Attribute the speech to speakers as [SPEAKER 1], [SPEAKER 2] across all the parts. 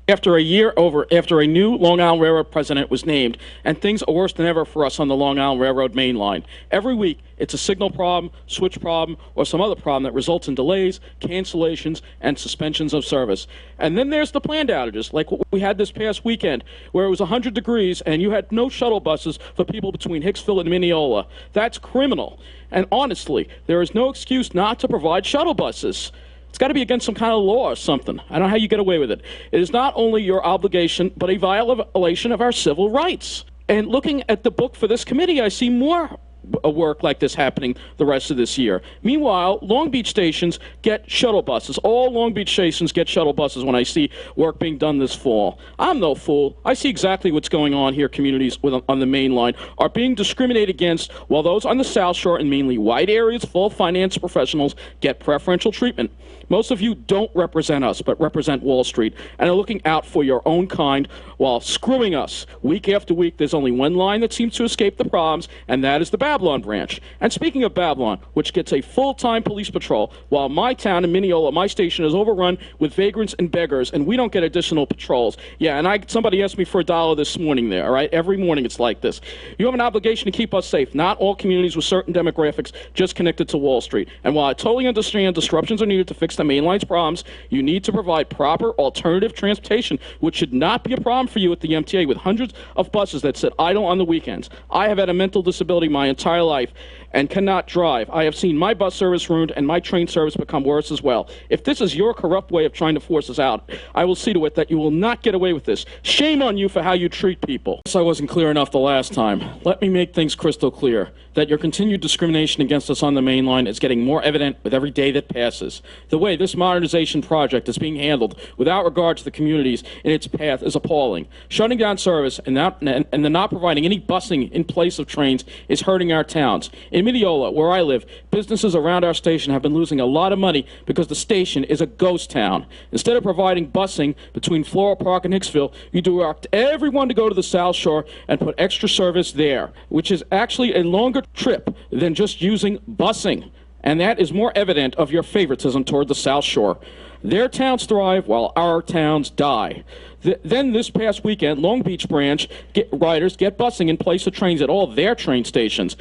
[SPEAKER 1] After a new Long Island Railroad president was named, and things are worse than ever for us on the Long Island Railroad main line. Every week, it's a signal problem, switch problem, or some other problem that results in delays, cancellations, and suspensions of service. And then there's the planned outages, like what we had this past weekend, where it was 100 degrees and you had no shuttle buses for people between Hicksville and Mineola. That's criminal. And honestly, there is no excuse not to provide shuttle buses. It's got to be against some kind of law or something. I don't know how you get away with it. It is not only your obligation, but a violation of our civil rights. And looking at the book for this committee, I see more work like this happening the rest of this year. Meanwhile, Long Beach stations get shuttle buses. All Long Beach stations get shuttle buses when I see work being done this fall. I'm no fool. I see exactly what's going on here. Communities on the main line are being discriminated against, while those on the South Shore and mainly white areas full of finance professionals get preferential treatment. Most of you don't represent us, but represent Wall Street, and are looking out for your own kind while screwing us. Week after week, there's only one line that seems to escape the problems, and that is the Babylon branch. And speaking of Babylon, which gets a full-time police patrol, while my town in Mineola, my station, is overrun with vagrants and beggars, and we don't get additional patrols. Yeah, and somebody asked me for $1 this morning there, all right? Every morning it's like this. You have an obligation to keep us safe. Not all communities with certain demographics just connected to Wall Street. And while I totally understand disruptions are needed to fix the main line's problems, you need to provide proper alternative transportation, which should not be a problem for you at the MTA with hundreds of buses that sit idle on the weekends. I have had a mental disability my entire life and cannot drive. I have seen my bus service ruined and my train service become worse as well. If this is your corrupt way of trying to force us out, I will see to it that you will not get away with this. Shame on you for how you treat people. I wasn't clear enough the last time. Let me make things crystal clear that your continued discrimination against us on the main line is getting more evident with every day that passes. The way this modernization project is being handled without regard to the communities in its path is appalling. Shutting down service and then not providing any busing in place of trains is hurting our towns. In Mineola, where I live, businesses around our station have been losing a lot of money because the station is a ghost town. Instead of providing busing between Floral Park and Hicksville, you direct everyone to go to the South Shore and put extra service there, which is actually a longer trip than just using busing. And that is more evident of your favoritism toward the South Shore. Their towns thrive while our towns die. Then this past weekend, Long Beach branch riders get busing in place of trains at all their train stations.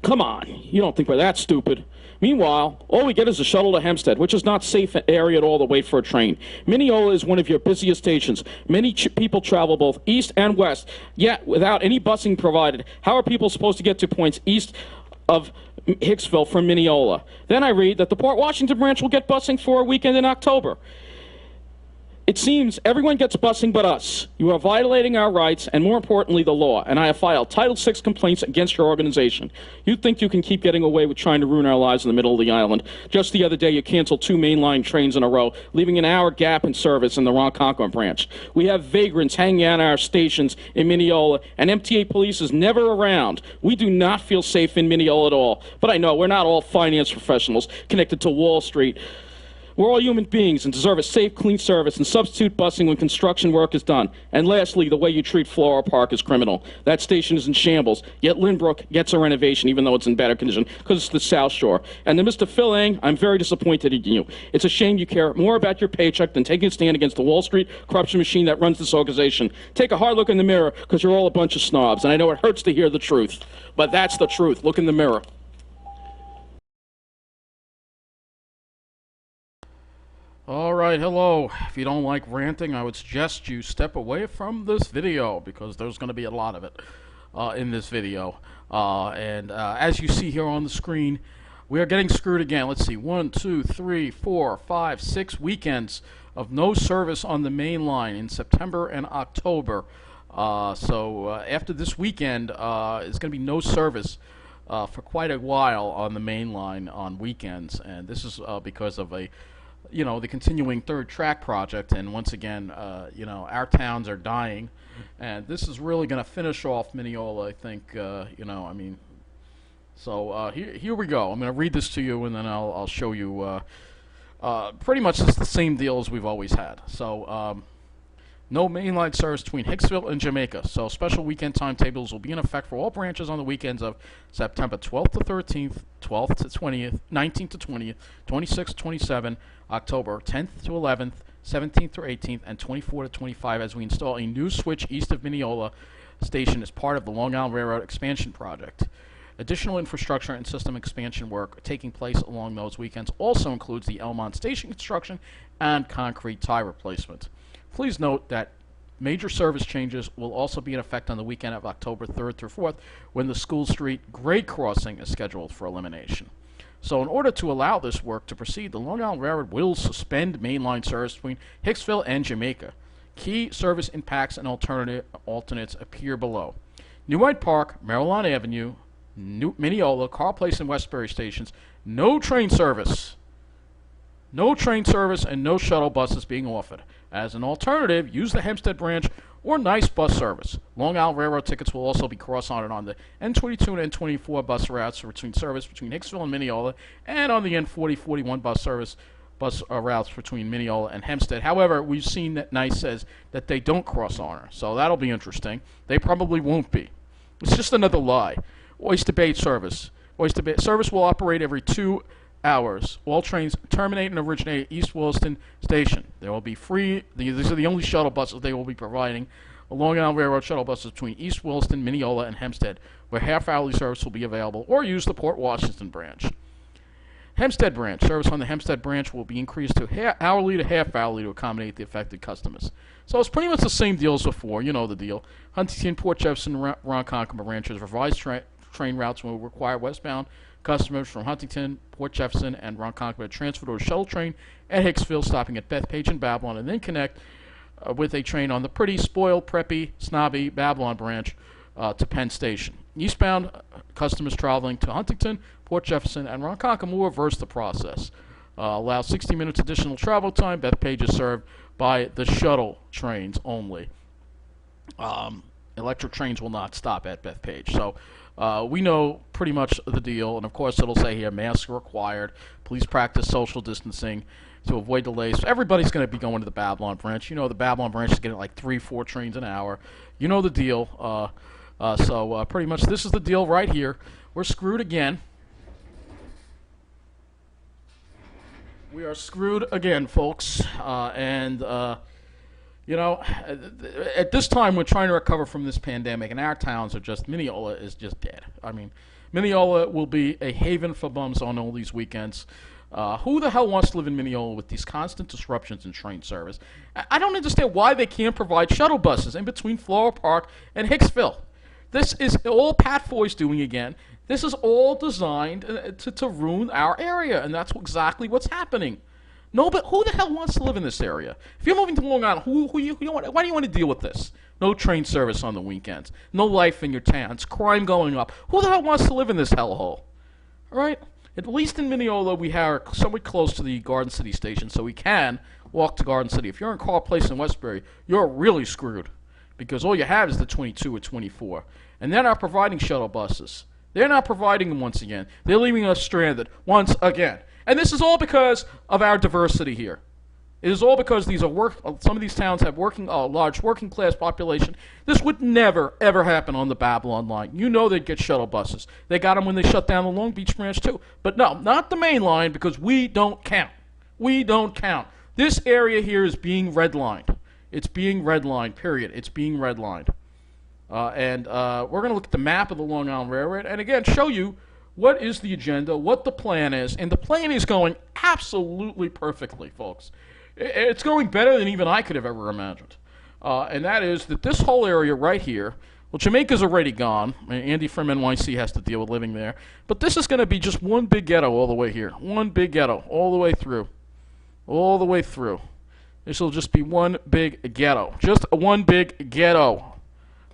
[SPEAKER 1] Come on, you don't think we're that stupid. Meanwhile, all we get is a shuttle to Hempstead, which is not safe area at all to wait for a train. Mineola is one of your busiest stations. Many people travel both east and west, yet without any busing provided, how are people supposed to get to points east of Hicksville from Mineola? Then I read that the Port Washington branch will get busing for a weekend in October. It seems everyone gets busing but us. You are violating our rights and, more importantly, the law, and I have filed Title VI complaints against your organization. You think you can keep getting away with trying to ruin our lives in the middle of the island. Just the other day, you canceled 2 mainline trains in a row, leaving an hour gap in service in the Ronkonkoma branch. We have vagrants hanging out our stations in Mineola, and MTA police is never around. We do not feel safe in Mineola at all. But I know we're not all finance professionals connected to Wall Street. We're all human beings and deserve a safe, clean service and substitute busing when construction work is done. And lastly, the way you treat Floral Park is criminal. That station is in shambles, yet Lynbrook gets a renovation even though it's in better condition because it's the South Shore. And to Mr. Phil Eng, I'm very disappointed in you. It's a shame you care more about your paycheck than taking a stand against the Wall Street corruption machine that runs this organization. Take a hard look in the mirror because you're all a bunch of snobs. And I know it hurts to hear the truth, but that's the truth. Look in the mirror.
[SPEAKER 2] All right, hello. If you don't like ranting, I would suggest you step away from this video because there's going to be a lot of it in this video. As you see here on the screen, we are getting screwed again. Let's see, 1, 2, 3, 4, 5, 6 weekends of no service on the main line in September and October. After this weekend, there's going to be no service for quite a while on the main line on weekends, and this is because of the continuing third track project. And once again, our towns are dying, and this is really going to finish off Mineola, I think. So here we go. I'm going to read this to you, and then I'll show you. Pretty much it's the same deal as we've always had. So no mainline service between Hicksville and Jamaica. So special weekend timetables will be in effect for all branches on the weekends of September 12th to 13th, 12th to 20th, 19th to 20th, 26th to 27th, October 10th to 11th, 17th through 18th, and 24 to 25 as we install a new switch east of Mineola Station as part of the Long Island Railroad expansion project. Additional infrastructure and system expansion work taking place along those weekends also includes the Elmont Station construction and concrete tie replacement. Please note that major service changes will also be in effect on the weekend of October 3rd through 4th when the School Street grade crossing is scheduled for elimination. So in order to allow this work to proceed, the Long Island Railroad will suspend mainline service between Hicksville and Jamaica. Key service impacts and alternates appear below. New Hyde Park, Maryland Avenue, Mineola, Carl Place, and Westbury stations, no train service. No train service and no shuttle buses being offered. As an alternative, use the Hempstead branch or NICE bus service. Long Island Railroad tickets will also be cross-armed on the N22 and N24 bus routes between Hicksville and Mineola, and on the N40-41 bus routes between Mineola and Hempstead. However, we've seen that NICE says that they don't cross-arm, so that'll be interesting. They probably won't be. It's just another lie. Oyster Bay service. Oyster Bay service will operate every 2 hours. All trains terminate and originate at East Williston Station. There will be free. These are the only shuttle buses they will be providing. Long Island Railroad shuttle buses between East Williston, Mineola, and Hempstead, where half-hourly service will be available, or use the Port Washington branch. Hempstead branch. Service on the Hempstead branch will be increased to hourly to half-hourly to accommodate the affected customers. So it's pretty much the same deal as before. You know the deal. Huntington, Port Jefferson, Ronkonkoma branches revised train routes will require westbound customers from Huntington, Port Jefferson, and Ronkonkoma to transfer to a shuttle train at Hicksville, stopping at Bethpage and Babylon, and then connect with a train on the pretty, spoiled, preppy, snobby Babylon branch to Penn Station. Eastbound customers traveling to Huntington, Port Jefferson, and Ronkonkoma will reverse the process. Allow 60 minutes additional travel time. Bethpage is served by the shuttle trains only. Electric trains will not stop at Bethpage. So we know pretty much the deal, and of course it'll say here, masks are required. Please practice social distancing to avoid delays. So everybody's going to be going to the Babylon branch. You know the Babylon branch is getting like 3-4 trains an hour. You know the deal. So pretty much this is the deal right here. We're screwed again. We are screwed again, folks. You know, at this time, we're trying to recover from this pandemic, and our towns are just, Mineola is just dead. I mean, Mineola will be a haven for bums on all these weekends. Who the hell wants to live in Mineola with these constant disruptions in train service? I don't understand why they can't provide shuttle buses in between Floral Park and Hicksville. This is all Pat Foy's doing again. This is all designed to ruin our area, and that's exactly what's happening. No, but who the hell wants to live in this area? If you're moving to Long Island, why do you want to deal with this? No train service on the weekends. No life in your towns. Crime going up. Who the hell wants to live in this hellhole? All right? At least in Mineola, we are somewhat close to the Garden City station, so we can walk to Garden City. If you're in Carl Place in Westbury, you're really screwed, because all you have is the 22 or 24. And they're not providing shuttle buses. They're not providing them once again. They're leaving us stranded once again. And this is all because of our diversity here. It is all because these are some of these towns have large working class population. This would never, ever happen on the Babylon line. You know they'd get shuttle buses. They got them when they shut down the Long Beach branch too. But no, not the main line, because we don't count. We don't count. This area here is being redlined. It's being redlined, period. It's being redlined. And we're going to look at the map of the Long Island Railroad and, again, show you what is the agenda, what the plan is. And the plan is going absolutely perfectly, folks. It's going better than even I could have ever imagined. And that is that this whole area right here, well, Jamaica's already gone. Andy from NYC has to deal with living there. But this is going to be just one big ghetto all the way here. One big ghetto all the way through. All the way through. This will just be one big ghetto. Just one big ghetto.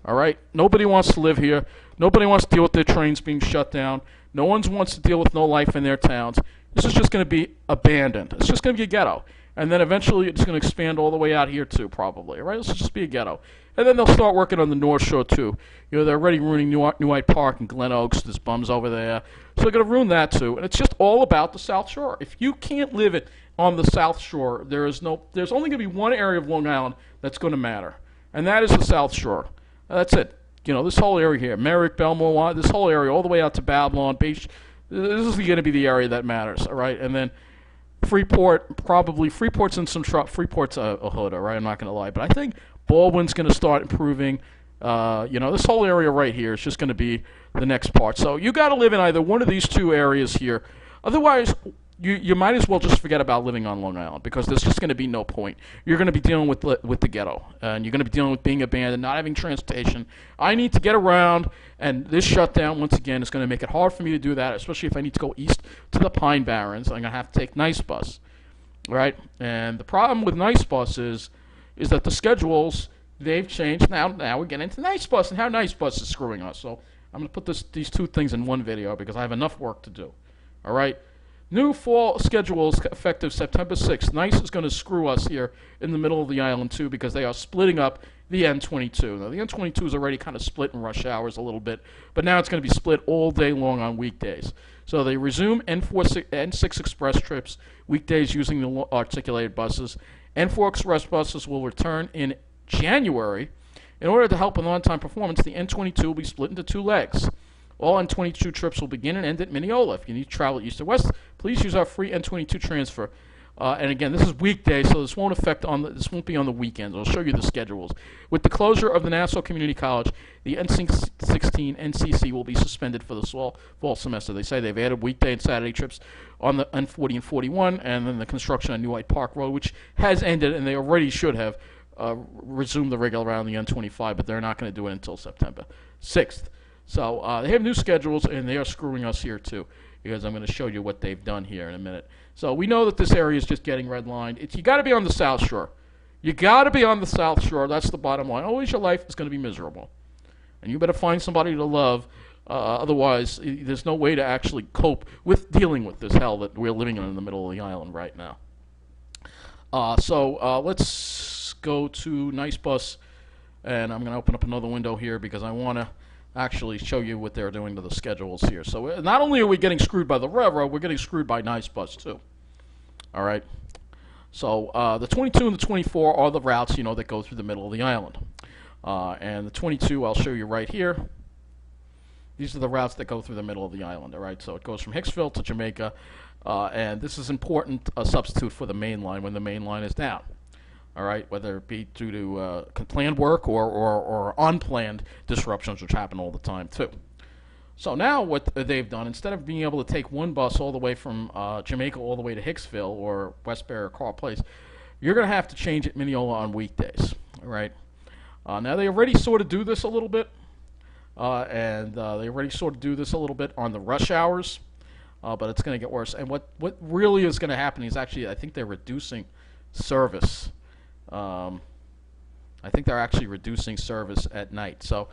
[SPEAKER 2] All right? Nobody wants to live here. Nobody wants to deal with their trains being shut down. No one wants to deal with no life in their towns. This is just going to be abandoned. It's just going to be a ghetto. And then eventually it's going to expand all the way out here too, probably. All right? This will just be a ghetto. And then they'll start working on the North Shore too. You know, they're already ruining New Hyde Park and Glen Oaks. There's bums over there. So they're going to ruin that too. And it's just all about the South Shore. If you can't live on the South Shore, there's only going to be one area of Long Island that's going to matter. And that is the South Shore. That's it. You know, this whole area here, Merrick, Belmore, this whole area, all the way out to Babylon Beach, this is going to be the area that matters, all right? And then Freeport, probably. Freeport's in some trouble. Freeport's a hood, all right? I'm not going to lie. But I think Baldwin's going to start improving. This whole area right here is just going to be the next part. So you got to live in either one of these two areas here. Otherwise, you might as well just forget about living on Long Island, because there's just going to be no point. You're going to be dealing with the ghetto, and you're going to be dealing with being abandoned, not having transportation. I need to get around, and this shutdown, once again, is going to make it hard for me to do that, especially if I need to go east to the Pine Barrens. I'm going to have to take Nice Bus, right? And the problem with Nice Bus is that the schedules, they've changed. Now we're getting into Nice Bus and how Nice Bus is screwing us. So I'm going to put these two things in one video because I have enough work to do, all right? New fall schedules effective September 6th. Nice is going to screw us here in the middle of the island, too, because they are splitting up the N22. Now, the N22 is already kind of split in rush hours a little bit, but now it's going to be split all day long on weekdays. So they resume N6 express trips weekdays using the articulated buses. N4 express buses will return in January. In order to help with on-time performance, the N22 will be split into two legs. All N22 trips will begin and end at Mineola. If you need to travel east or west, please use our free N22 transfer. And again, this is weekdays, so this won't be on the weekends. I'll show you the schedules. With the closure of the Nassau Community College, the N16 NCC will be suspended for the fall semester. They say they've added weekday and Saturday trips on the N40 and 41, and then the construction on New White Park Road, which has ended, and they already should have resumed the regular route on the N25, but they're not going to do it until September 6th. So they have new schedules, and they are screwing us here, too, because I'm going to show you what they've done here in a minute. So we know that this area is just getting redlined. You got to be on the South Shore. You got to be on the South Shore. That's the bottom line. Always your life is going to be miserable. And you better find somebody to love. Otherwise, there's no way to actually cope with dealing with this hell that we're living in the middle of the island right now. Let's go to Nice Bus, and I'm going to open up another window here because I want to actually show you what they're doing to the schedules here. So not only are we getting screwed by the railroad, we're getting screwed by Nice Bus too. All right. So the 22 and the 24 are the routes, that go through the middle of the island. And the 22, I'll show you right here. These are the routes that go through the middle of the island. All right. So it goes from Hicksville to Jamaica, and this is important, a substitute for the main line when the main line is down. All right, whether it be due to planned work or unplanned disruptions, which happen all the time, too. So now what they've done, instead of being able to take one bus all the way from Jamaica all the way to Hicksville or Westbury or Carl Place, you're going to have to change at Mineola on weekdays. All right. Now, they already sort of do this a little bit, and they already sort of do this a little bit on the rush hours, but it's going to get worse. And what really is going to happen is actually, I think they're reducing service. I think they're actually reducing service at night. So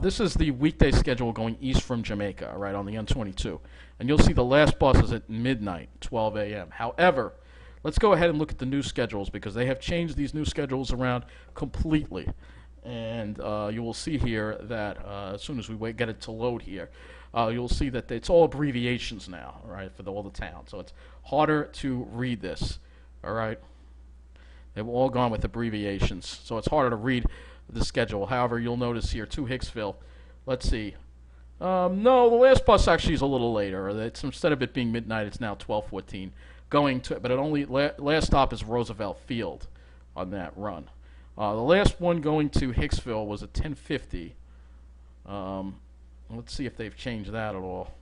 [SPEAKER 2] this is the weekday schedule going east from Jamaica, right, on the N22. And you'll see the last bus is at midnight, 12 a.m. However, let's go ahead and look at the new schedules because they have changed these new schedules around completely. And you will see here that as soon as we get it to load here, you'll see that it's all abbreviations now, right, for all the towns. So it's harder to read this, all right? They've all gone with abbreviations, so it's harder to read the schedule. However, you'll notice here, to Hicksville, let's see. No, the last bus actually is a little later. Instead of it being midnight, it's now 12:14. But it only last stop is Roosevelt Field on that run. The last one going to Hicksville was at 10:50. Let's see if they've changed that at all.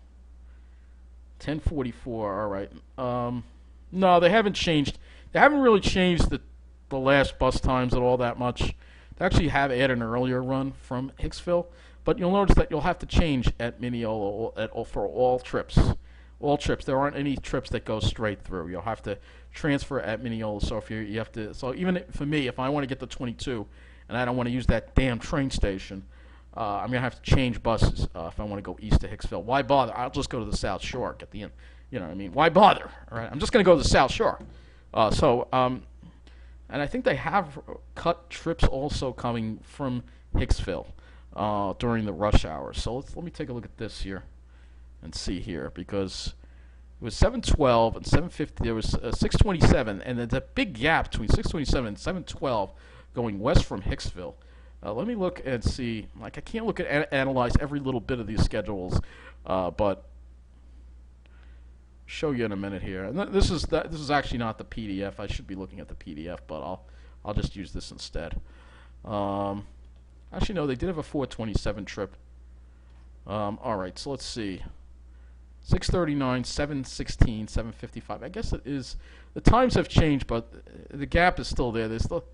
[SPEAKER 2] 10:44. All right. No, they haven't changed. They haven't really changed the last bus times at all that much. They actually have added an earlier run from Hicksville, but you'll notice that you'll have to change at Mineola for all trips. All trips. There aren't any trips that go straight through. You'll have to transfer at Mineola. So if you have to, so even for me, if I want to get the 22 and I don't want to use that damn train station, I'm gonna have to change buses if I want to go east to Hicksville. Why bother? I'll just go to the South Shore at the end. You know what I mean? Why bother? All right. I'm just gonna go to the South Shore. And I think they have cut trips also coming from Hicksville during the rush hours. So let me take a look at this here and see here, because it was 7:12 and 7:50. There was 6:27, and there's a big gap between 6:27 and 7:12 going west from Hicksville. Let me look and see. Like, I can't look at analyze every little bit of these schedules, but show you in a minute here. And this is actually not the PDF. I should be looking at the PDF, but I'll just use this instead. Actually, no, they did have a 427 trip. All right, so let's see. 639, 716, 755. I guess it is. The times have changed, but the gap is still there. There's still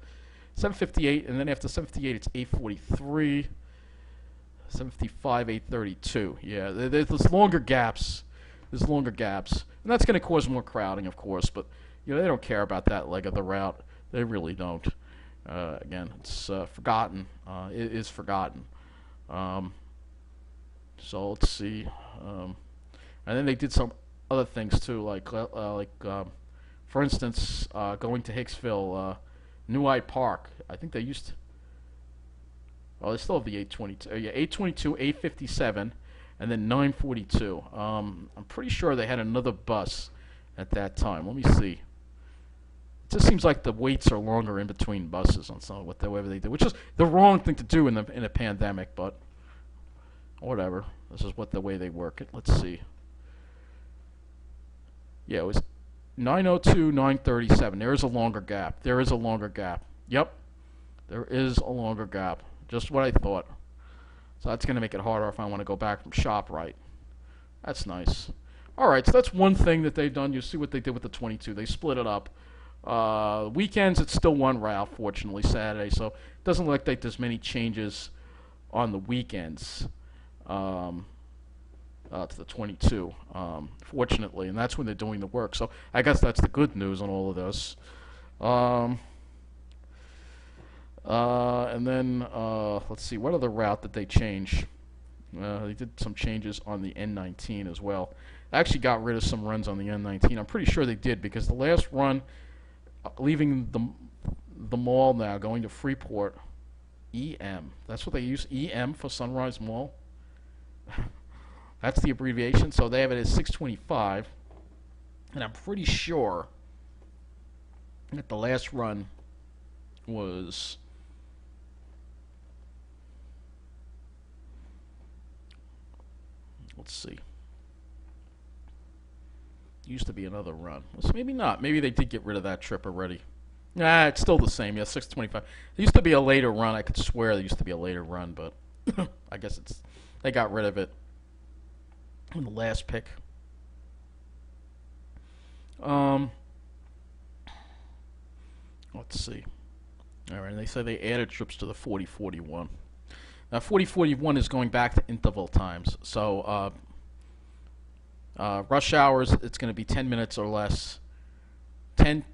[SPEAKER 2] 758, and then after 758, it's 843, 755, 832. Yeah, there's longer gaps. There's longer gaps, and that's going to cause more crowding, of course. But they don't care about that leg of the route. They really don't. Again, it's forgotten. It is forgotten. So let's see. And then they did some other things too, like for instance, going to Hicksville, New Hyde Park. I think they used to. Oh, they still have the 822. Yeah, 822, 857, and then 942. I'm pretty sure they had another bus at that time. Let me see. It just seems like the waits are longer in between buses on some whatever they do, which is the wrong thing to do in a pandemic, but whatever. This is the way they work it. Let's see. Yeah, it was 902, 937. There is a longer gap. There is a longer gap. Yep. There is a longer gap. Just what I thought. So that's going to make it harder if I want to go back from ShopRite. That's nice. All right, so that's one thing that they've done. You see what they did with the 22. They split it up. Weekends, it's still one route, fortunately, Saturday. So it doesn't look like there's many changes on the weekends. To the 22, fortunately, and that's when they're doing the work. So I guess that's the good news on all of this. And then let's see, what other route did they change? They did some changes on the N19 as well. They actually got rid of some runs on the N19. I'm pretty sure they did, because the last run, leaving the mall now, going to Freeport, EM. That's what they use, EM for Sunrise Mall. That's the abbreviation. So they have it as 625, and I'm pretty sure that the last run was let's see. Used to be another run. Well, maybe not. Maybe they did get rid of that trip already. Nah, it's still the same. Yeah, 625. There used to be a later run. I could swear there used to be a later run, but I guess they got rid of it in the last pick. Let's see. All right, and they say they added trips to the 4041. Now, 4041 is going back to interval times. So, rush hours, it's going to be 10 minutes or less, 10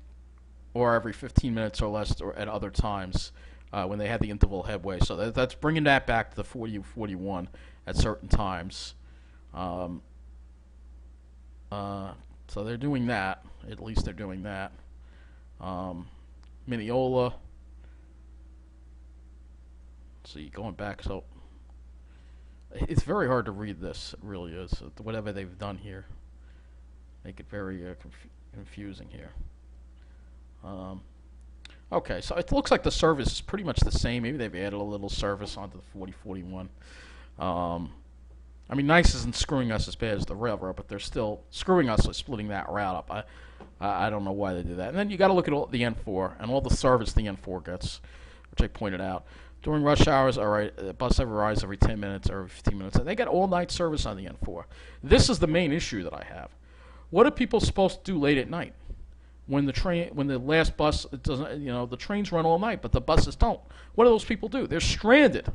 [SPEAKER 2] or every 15 minutes or less, or at other times when they had the interval headway. So that's bringing that back to the 4041 at certain times. So they're doing that. At least they're doing that. Mineola. See, going back, so it's very hard to read this. It really is. Whatever they've done here, make it very confusing here. Okay, so it looks like the service is pretty much the same. Maybe they've added a little service onto the 4041. I mean, NICE isn't screwing us as bad as the railroad, but they're still screwing us by splitting that route up. I don't know why they do that. And then you got to look at the N4 and all the service the N4 gets, which I pointed out. During rush hours, all right, the bus arrives every 10 minutes or every 15 minutes. And they get all-night service on the N4. This is the main issue that I have. What are people supposed to do late at night? When the last bus, it doesn't, the trains run all night, but the buses don't. What do those people do? They're stranded.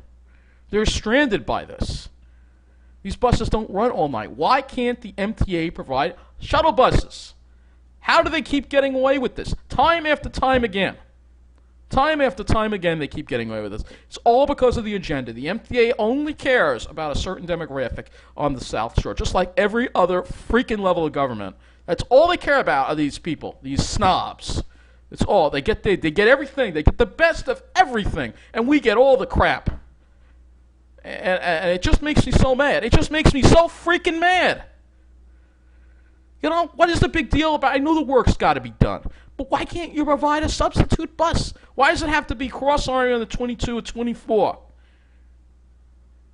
[SPEAKER 2] They're stranded by this. These buses don't run all night. Why can't the MTA provide shuttle buses? How do they keep getting away with this? Time after time again. Time after time again, they keep getting away with this. It's all because of the agenda. The MTA only cares about a certain demographic on the South Shore, just like every other freaking level of government. That's all they care about are these people, these snobs. It's all. They get everything. They get the best of everything, and we get all the crap. And it just makes me so mad. It just makes me so freaking mad. What is the big deal about? I know the work's got to be done. But why can't you provide a substitute bus? Why does it have to be cross-arming on the 22 or 24?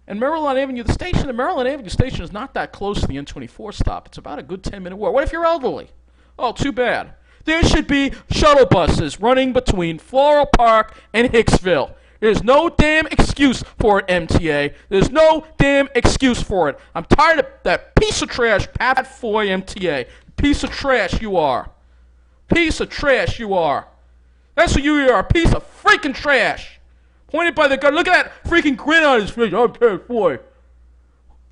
[SPEAKER 2] And Maryland Avenue, the Maryland Avenue station is not that close to the N24 stop. It's about a good 10-minute walk. What if you're elderly? Oh, too bad. There should be shuttle buses running between Floral Park and Hicksville. There's no damn excuse for it, MTA. There's no damn excuse for it. I'm tired of that piece of trash, Pat Foy MTA. Piece of trash you are. Piece of trash you are. That's what you are, a piece of freaking trash. Pointed by the gun. Look at that freaking grin on his face. I'm Pat Foy.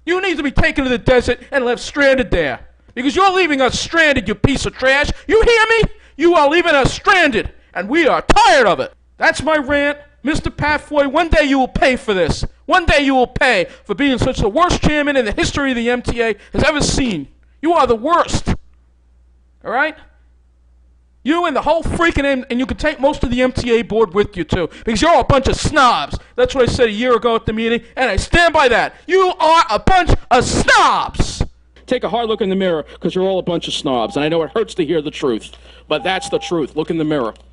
[SPEAKER 2] You need to be taken to the desert and left stranded there. Because you're leaving us stranded, you piece of trash. You hear me? You are leaving us stranded. And we are tired of it. That's my rant. Mr. Pat Foy, one day you will pay for this. One day you will pay for being such the worst chairman in the history of the MTA has ever seen. You are the worst. All right? You and the whole freaking, and you can take most of the MTA board with you too, because you're all a bunch of snobs. That's what I said a year ago at the meeting, and I stand by that. You are a bunch of snobs.
[SPEAKER 1] Take a hard look in the mirror, because you're all a bunch of snobs, and I know it hurts to hear the truth, but that's the truth. Look in the mirror.